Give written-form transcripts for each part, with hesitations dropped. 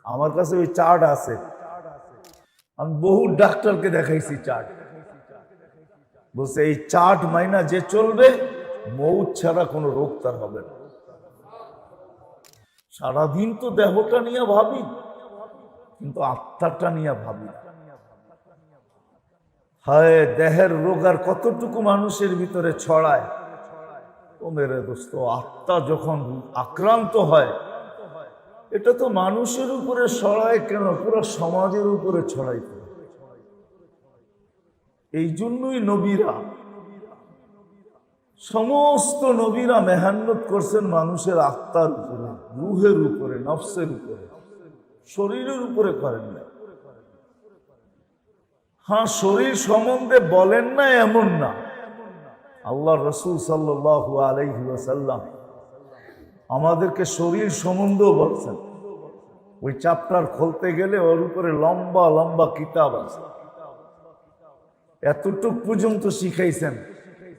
আমার কাছে ওই চার্ট আছে, আমি বহু ডাক্তারকে দেখাইছি চার্ট। বলছে এই চার্ট মাইনা যে চলবে মৌত ছাড়া কোনো রোগ তার হবে না। সারাদিন তো দেহটা নিয়ে ভাবি, কিন্তু আত্মাটা নিয়ে ভাবি না। হায়, দেহের রোগ আর কতটুকু মানুষের ভিতরে ছড়ায়। ও মেরে দোস্ত, আত্মা যখন আক্রান্ত হয়, এটা তো মানুষের উপরে ছড়ায় কেন, পুরো সমাজের উপরে ছড়াইতে। এই জন্যই নবীরা, সমস্ত নবীরা মেহনত করছেন মানুষের আত্মার উপরে, রুহের উপরে, নফসের উপরে, শরীরের উপরে করেন না। হ্যাঁ, শরীর সম্বন্ধে বলেন না এমন না, আল্লাহ রসুল সাল্লাল্লাহু আলাইহি ওয়াসাল্লাম আমাদেরকে শরীর সম্বন্ধেও বলছেন। ওই চ্যাপ্টার খুলতে গেলে ওর উপরে লম্বা লম্বা কিতাব আছে। এতটুক পর্যন্ত শিখাইছেন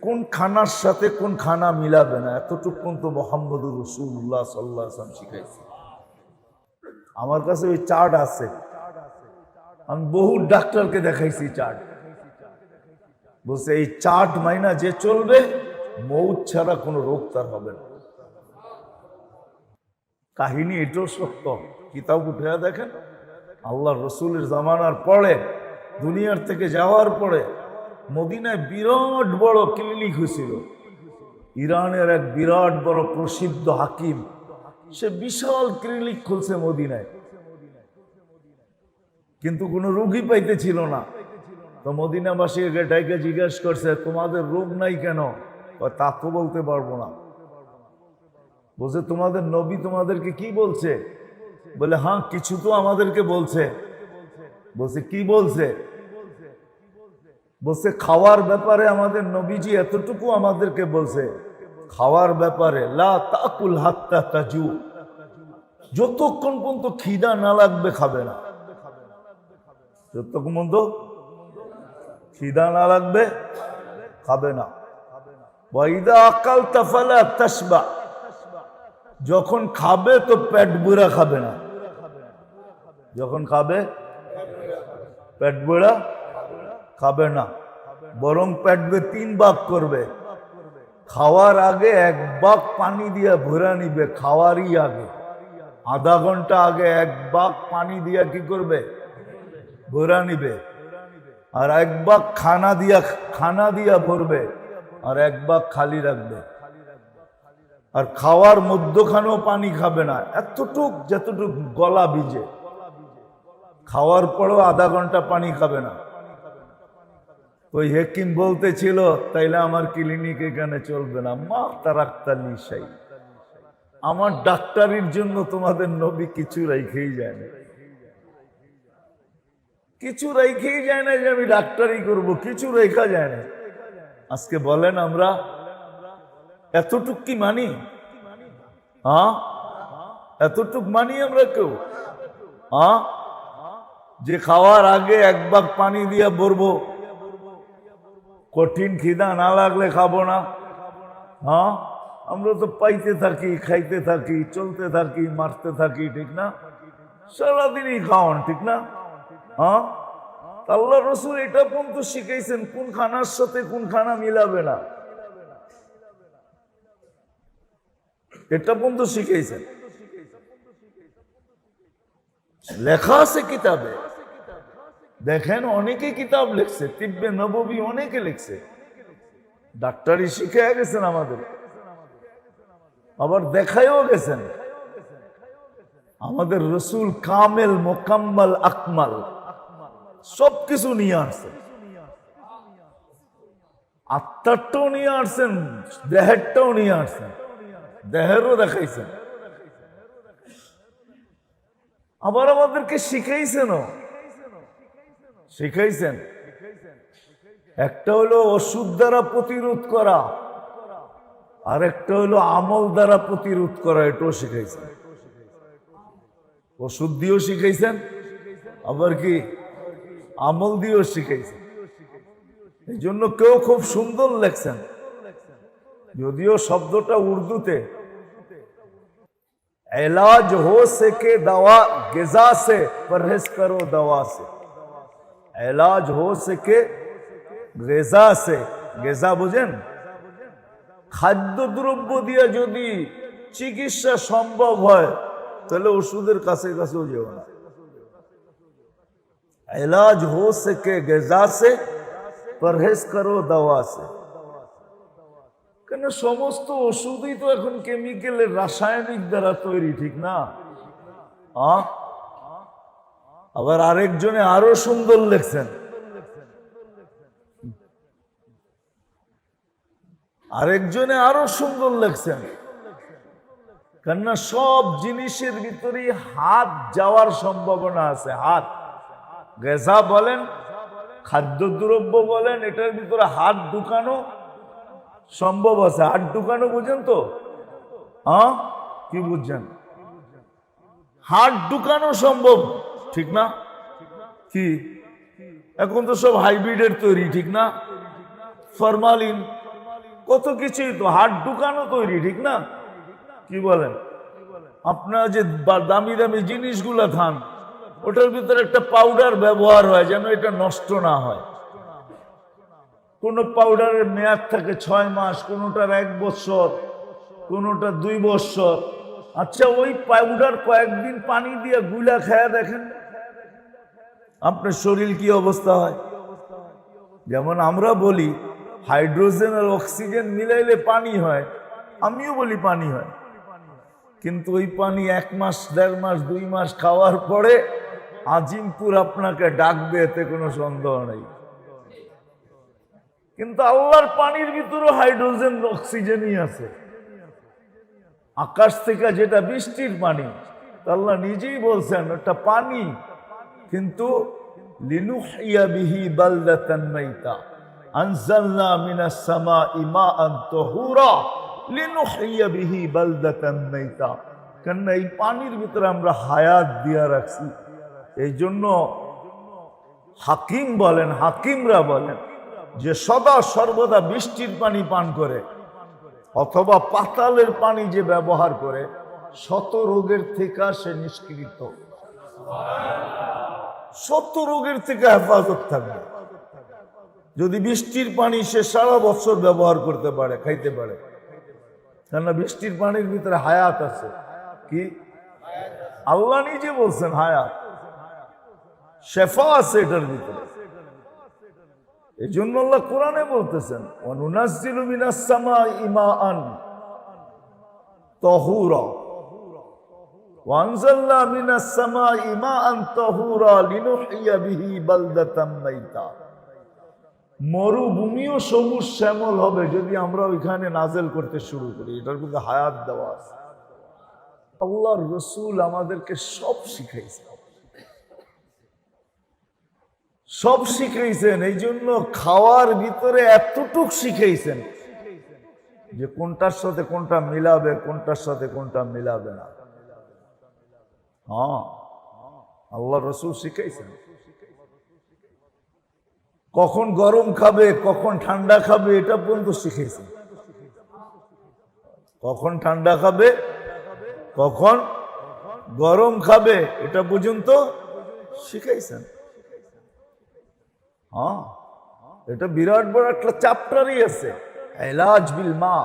কোন খানার সাথে কোন খানা মিলাবে না, এতটুক পর্যন্ত মুহাম্মদুর রাসূলুল্লাহ সাল্লাল্লাহু আলাইহি ওয়াসাল্লাম শিখাইছেন। আমার কাছে ওই চার্ট আছে, আমি বহু ডাক্তারকে দেখাইছি চার্ট। বলছে এই চার্ট মাইনা যে চলবে মৌত ছাড়া কোনো রোগ তার হবে না। কাহিনী এটাও সত্য, কিতাব উঠে দেখেন। আল্লাহ রসুলের জামানার পরে, দুনিয়ার থেকে যাওয়ার পরে মদিনায় বিরাট বড় ক্লিনিক হয়েছিল। ইরানের এক বিরাট বড় প্রসিদ্ধ হাকিম, সে বিশাল ক্লিনিক খুলছে মদিনায়, কিন্তু কোনো রোগী পাইতেছিল না। তো মদিনাবাসী ডাইকে জিজ্ঞাসা করছে, তোমাদের রোগ নাই কেন? তা তো বলতে পারবো না। বলছে তোমাদের নবী তোমাদেরকে কি বলছে? বলে হ্যাঁ, কিছু তো আমাদেরকে বলছে। বলছে কি বলছে? বলছে খাওয়ার ব্যাপারে আমাদের নবীজি এতটুকু আমাদেরকে বলছে, খাওয়ার ব্যাপারে লা তাকুল হাত্তা তাজু, যতক্ষণ পর্যন্ত খিদা না লাগবে খাবে না। যতক্ষণ পর্যন্ত খিদা না লাগবে খাবে না। ওয়াইদা আকালতা ফালা তাশবা, যখন খাবে তো পেট ভরা খাবে না। যখন খাবে পেট ভরা খাবে না, বরং পেট ভরে 3 ভাগ করবে। খাওয়ার আগে 1 ভাগ পানি দিয়ে ভরা নিবে, খাওয়ারই আগে আধা ঘন্টা আগে 1 ভাগ পানি দিয়া কি করবে? ভরা নিবে। আর 1 ভাগ খানা দিয়া ভরবে, আর 1 ভাগ খালি রাখবে। আর খাওয়ার মধ্যখানেও পানি খাবে না, এতটুক যতটুক গলা ভিজে। খাওয়ার পরেও আধা ঘন্টা পানি খাবে না। ওই হেকিম বলতেছিল, তাইলে আমার ক্লিনিক এখানে চলবে না। মা তারাক্তালি শাই, আমার ডাক্তারির জন্য তোমাদের নবী কিছু রাইখেই যায় না, কিছু রাইখেই যায় না যে আমি ডাক্তারি করব, কিছু রেখা যায় না। আজকে বলেন আমরা এতটুক কি মানি? হ্যাঁ, এতটুক মানি আমরা কেউ? হ্যাঁ, যে খাওয়ার আগে 1 ভাগ পানি দিয়ে ভরবো, কঠিন খিদা না লাগলে খাবো না। হ্যাঁ, আমরা তো পাইতে থাকি, খাইতে থাকি, চলতে থাকি, মারতে থাকি, ঠিক না? সারাদিনই খাওয়ান, ঠিক না? হ্যাঁ, আল্লাহ রসুল এটা পর্যন্ত শিখাইছেন কোন খানার সাথে কোন খানা মিলাবে না, এটা পর্যন্ত শিখাইছেন। লেখা আছে কিতাবে, দেখেন অনেকে কিতাব লিখছে, তিব্বে নববী অনেকে লিখছে, ডাক্তারি শিখে গেছেন আমাদের, আবার দেখাইও গেছেন। আমাদের রসুল কামেল, মোকাম্মল, আকমাল সবকিছু নিয়ে আসছেন। আত্মারটাও নিয়ে আসছেন, দেহেরটাও নিয়ে আসছেন, দেহেরও দেখাইছেন, আবার আমাদেরকে শিখাইছেনও। শিখাইছেন একটা হলো ওষুধ দ্বারা প্রতিরোধ করা, আর একটা হলো আমল দ্বারা প্রতিরোধ করা, এটাও শিখাইছেন। ওষুধ দিয়েও শিখাইছেন, আবার কি আমল দিয়েও শিখাইছেন। এই জন্য কেউ খুব সুন্দর লেখছেন, যদিও শব্দটা উর্দুতে। इलाज हो सके दवा गिजा से, परहेज करो दवा से। इलाज हो सके গিজা সে, গিজা বুঝেন? খাদ্যদ্রব্য দিয়ে যদি চিকিৎসা সম্ভব হয় তাহলে ওষুধের কাছে কাছেও যেও না। इलाज हो सके গিজা সে, পरहेज करो दवा से। কেন সমস্ত ওষুধই তো এখন কেমিক্যালের, রাসায়নিক দ্বারা তৈরি, ঠিক না? আবার আরেকজনে আরো সুন্দর লিখছেন, আরেকজনে আরো সুন্দর লিখছেন, কেননা সব জিনিসের ভিতরে হাত যাওয়ার সম্ভাবনা আছে। হাত, গিজা বলেন, খাদ্যদ্রব্য বলেন, এটার ভিতরে হাত ঢুকানো সম্ভব আছে। হাত ঢুকানো বুঝেন তো? কি বুঝছেন? হাত ঢুকানো সম্ভব, ঠিক না? কি এখন তো সব হাইব্রিডের তৈরি, ঠিক না? ফরমালিন কত কিছুই তো হাত ঢুকানো তৈরি, ঠিক না? কি বলেন? আপনারা যে দামি দামি জিনিসগুলা খান, ওটার ভিতরে একটা পাউডার ব্যবহার হয় যেন এটা নষ্ট না হয়। কোন পাউডারের মেয়াদ থাকে 6 মাস, কোনটার 1 বছর, কোনটা 2 বছর। আচ্ছা, ওই পাউডার কয়েকদিন পানি দিয়ে গুলা খায়া দেখেন আপনার শরীর কি অবস্থা হয়। যেমন আমরা বলি হাইড্রোজেন আর অক্সিজেন মিলাইলে পানি হয়, আমিও বলি পানি হয়, কিন্তু ওই পানি 1 মাস, 1.5 মাস, 2 মাস খাওয়ার পরে আজিমপুর আপনাকে ডাকবে, এতে কোনো সন্দেহ নেই। কিন্তু আল্লাহর পানির ভিতরে হাইড্রোজেন অক্সিজেনই আছে। আকাশ থেকে যেটা বৃষ্টির পানি, আল্লাহ নিজেই বলছেন ওটা পানি, কিন্তু লিনুহইয়া বিহি বালদাতান মাইতা আনজালনা মিনাস সামাই মাআন তাহুরা লিনুহইয়া বিহি বালদাতান মাইতা। কেন এই পানির ভিতরে আমরা হায়াত দিয়া রাখছি। এই জন্য হাকিম বলেন, হাকিমরা বলেন যে সদা সর্বদা বৃষ্টির পানি পান করে অথবা পাতালের পানি যে ব্যবহার করে, 100 রোগের থেকে সে নিষ্কৃত, 100 রোগের থেকে হেফাজত থাকবে। যদি বৃষ্টির পানি সে সারা বছর ব্যবহার করতে পারে, খাইতে পারে, কেননা বৃষ্টির পানির ভিতরে হায়াত আছে। কি আল্লাহ নিজে বলছেন হায়াত, শেফা আছে এটার ভিতরে। এই জন্য আল্লাহ কোরআনে বলতেছেন ওয়ানুনাজ্জিলু মিনাস সামাই মাআন তাহুরা ওয়ানজালনা মিনাস সামাই মাআন তাহুরা লিনুহইয়া বিহি বালদাতাম মাইতা। মরুভূমিও সবুজ শ্যামল হবে যদি আমরা ওইখানে নাজেল করতে শুরু করি। এটার মধ্যে হায়াত দেওয়া আছে। আল্লাহর রাসূল আমাদেরকে সব শিখাইছে, সব শিখাইছেন। এই জন্য খাওয়ার ভিতরে এতটুক শিখাইছেন যে কোনটার সাথে কোনটা মিলাবে, কোনটার সাথে কোনটা মিলাবে না। আল্লাহ রাসূল শিখাইছেন কখন গরম খাবে, কখন ঠান্ডা খাবে, এটা পর্যন্ত শিখাইছেন। কখন ঠান্ডা খাবে, কখন গরম খাবে, এটা পর্যন্ত শিখাইছেন। এটা বিরাট বড় একটা চ্যাপ্টারই আছে, ইলাজ বিল মা।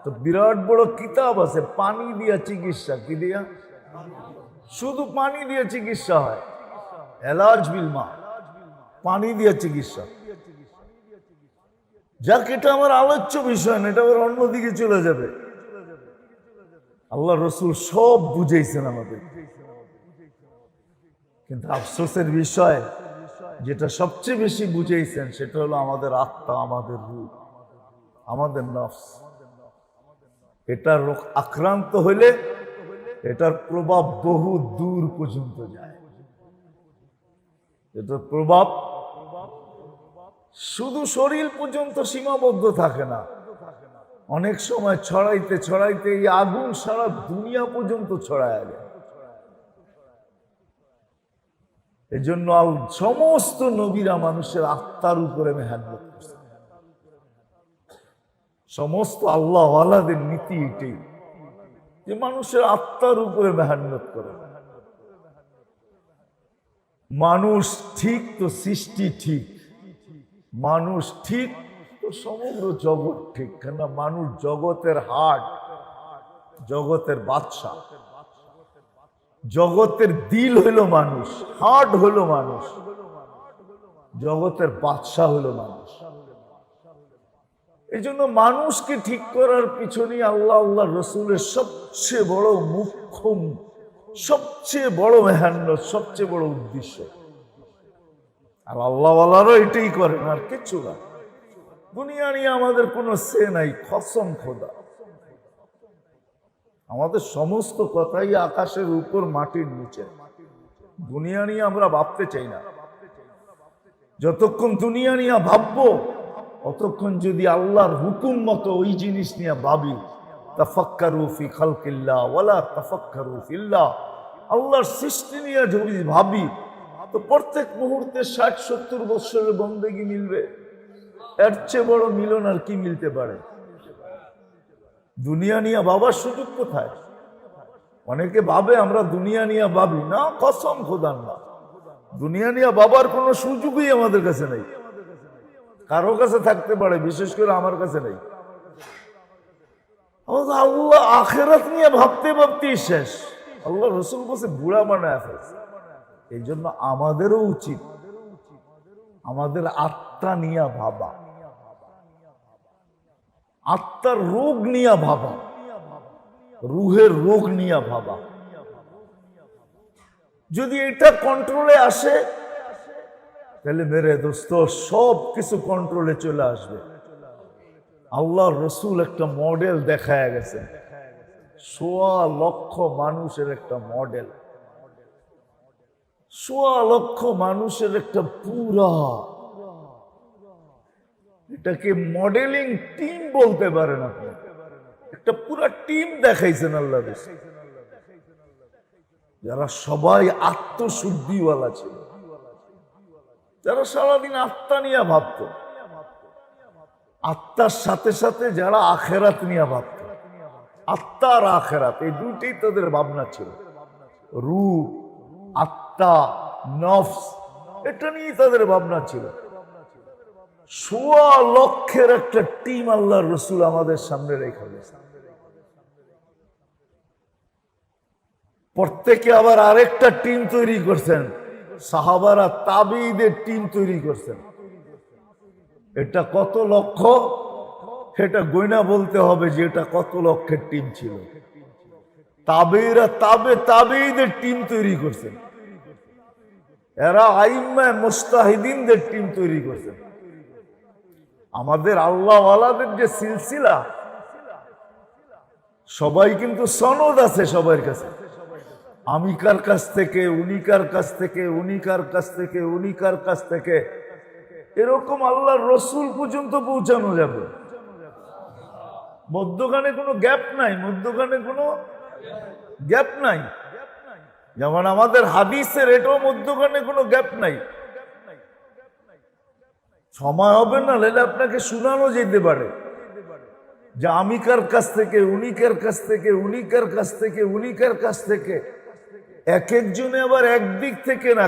তো বিরাট বড় কিতাব আছে, পানি দিয়া চিকিৎসা। কি দিয়া? শুধু পানি দিয়ে চিকিৎসা হয়, ইলাজ বিল মা, পানি দিয়ে চিকিৎসা। যাক, এটা আমার আলোচ্য বিষয় না, এটা আবার অন্যদিকে চলে যাবে। আল্লাহ রাসূল সব বুঝাইছেন আমাদের, কিন্তু আফসোসের বিষয় যেটা সবচেয়ে বেশি বুঝাইছেন সেটা হলো আমাদের আত্মা, আমাদের রূহ, আমাদের নফস। এটা আক্রান্ত হইলে এটার প্রভাব বহু দূর পর্যন্ত যায়। এটার প্রভাব শুধু শরীর পর্যন্ত সীমাবদ্ধ থাকে না, অনেক সময় ছড়াইতে ছড়াইতে এই আগুন সারা দুনিয়া পর্যন্ত ছড়ায় যায়। এই জন্য সমস্ত নবীরা মানুষের আত্মার উপরে মেহনত করছে। সমস্ত আল্লাহওয়ালাদের নীতি এটাই। যে মানুষের আত্মার উপরে মেহনত করে। মানুষ ঠিক তো সৃষ্টি ঠিক, মানুষ ঠিক তো সমগ্র জগৎ ঠিক। কেন মানুষ জগতের হাট, জগতের বাদশা, জগতের দিল হইল মানুষ, হাট হইল মানুষ, জগতের বাদশা হইল মানুষ। এই জন্য মানুষকে ঠিক করার পিছনে আল্লাহ আল্লাহ রসুলের সবচেয়ে বড় মুখ্য, সবচেয়ে বড় মেহনত, সবচেয়ে বড় উদ্দেশ্য। আর আল্লাহওয়ালারও এটাই করেন, আর কিচ্ছু না। দুনিয়া নিয়ে আমাদের কোনো সে নাই, কসম খোদা। আমাদের সমস্ত কথাই আকাশের উপর মাটির নিচে। দুনিয়া নিয়ে আমরা ভাবতে চাই না। যতক্ষণ দুনিয়া নিয়ে ভাববো, অতক্ষণ যদি আল্লাহর হুকুম মতো ওই জিনিস নিয়ে ভাবি, তাফাক্কারু ফি খালকিল্লাহ ওয়ালা তাফাক্কারু ফিল্লাহ, আল্লাহর সৃষ্টি নিয়ে যদি ভাবি, তো প্রত্যেক মুহূর্তে 60-70 বছরের বন্দেগী মিলবে। এর চেয়ে বড় মিলন আর কি মিলতে পারে? দুনিয়া নিয়ে ভাবার সুযোগ কোথায়? অনেকে ভাবে আমরা দুনিয়া নিয়ে ভাবি না, কসম খোদার না, দুনিয়া নিয়ে ভাবার কোনো সুযোগই আমাদের কাছে নেই। কারো কাছে থাকতে পারে, বিশেষ করে আমার কাছে নেই। আল্লাহ আখেরাত নিয়ে ভাবতে ভাবতেই শেষ। আল্লাহ রসুল বলছে বুড়া বানায় ফেলছে। এই জন্য আমাদেরও উচিত আমাদের আত্মা নিয়ে ভাবা, আত্মার রোগ নিয়ে ভাবা, রুহের রোগ নিয়ে ভাবা। যদি এটা কন্ট্রোলে আসে, তাহলে মেরে দোস্ত সব কিছু কন্ট্রোলে চলে আসবে। আল্লাহ রসুল একটা মডেল দেখায় গেছে, 1.25 লক্ষ মানুষের একটা মডেল, 1.25 লক্ষ মানুষের একটা পুরা, এটাকে মডেলিং টিম বলতে পারেন আপনি। একটা পুরা টিম দেখাইছেন আল্লাহ রসুল, যারা সবাই আত্মশুদ্ধিওয়ালা ছিল, যারা সারাদিন আত্মা নিয়ে ভাবত, আত্মার সাথে সাথে যারা আখেরাত নিয়ে ভাবত। আত্মা আর আখেরাত এই দুইটাই তাদের ভাবনা ছিল। রূহ, আত্মা, নফস, এটা নিয়ে তাদের ভাবনা ছিল। 1.25 লক্ষের একটা টিম আল্লাহর রসুল আমাদের সামনে রেখে গেছে। প্রত্যেকে আবার আরেকটা টিম তৈরি করছেন, সাহাবারা তাবেঈদের টিম তৈরি করছেন। এটা কত লক্ষ, এটা গয়না বলতে হবে যে এটা কত লক্ষের টিম ছিল। তাবেঈরা তাবেঈদের টিম তৈরি করছেন, এরা আইম্মায়ে মুজতাহিদিনদের টিম তৈরি করছেন। আমাদের আল্লাহওয়ালাদের যে সিলসিলা, সবাই কিন্তু সনদ আছে সবার কাছে, আমিকার কাছ থেকে, উনিকার কাছ থেকে, উনিকার কাছ থেকে, উনিকার কাছ থেকে, এরকম আল্লাহর রসুল পর্যন্ত পৌঁছানো যাবে। মধ্যখানে কোনো গ্যাপ নাই, মধ্যখানে কোনো গ্যাপ নাই। যেমন আমাদের হাদিসের এটাও মধ্যখানে কোনো গ্যাপ নাই। সময় হবে না, লেলে আপনাকে শোনানো যেতে পারে যে আমিকার কাছ থেকে, উনিকার কাছ থেকে, উনিকার কাছ থেকে, উনিকার কাছ থেকে, এক একজনে আবার একদিক থেকে না,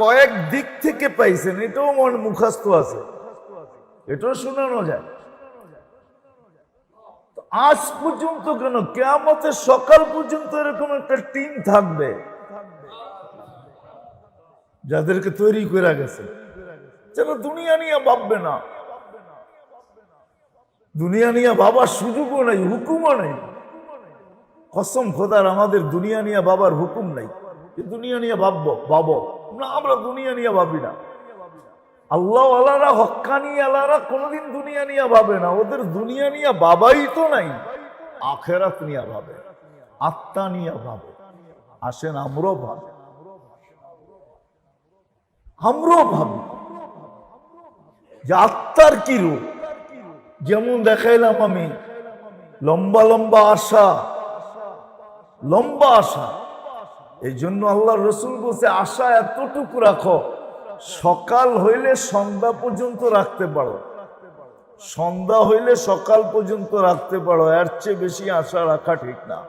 কয়েক দিক থেকে পাইছেন, এটাও মুখস্থ আছে, এটাও শোনানো যায়। আজ পর্যন্ত কেন, কিয়ামতের সকাল পর্যন্ত এরকম একটা টিম থাকবে যাদেরকে তৈরি করে গেছে, যারা দুনিয়া নিয়ে ভাববে না, দুনিয়া নিয়ে ভাবার সুযোগও নাই, হুকুমও নাই। কসম খোদার, আমাদের দুনিয়া নিয়ে ভাবার হুকুম নাই। দুনিয়া নিয়ে ভাবো না, আমরা দুনিয়া নিয়ে ভাবি না। আল্লাহ আল্লাহরা, হক্কানি আল্লাহরা কোনোদিন দুনিয়া নিয়ে ভাবে না। ওদের দুনিয়া নিয়ে ভাবাই তো নাই, আখেরাত নিয়ে ভাবে, আত্মা নিয়ে ভাবে। আসেন আমরাও ভাবি, আমরাও ভাবি যে আত্মার কি রূপ। যেমন দেখাইলাম আমি, লম্বা লম্বা আশা, লম্বা আশা। এই জন্য আল্লাহ রসুল বলছে আশা এতটুকু রাখো, সকাল হইলে সন্ধ্যা পর্যন্ত রাখতে পারো, সন্ধ্যা হইলে সকাল পর্যন্ত রাখতে পারো, এর চেয়ে বেশি আশা রাখা ঠিক না।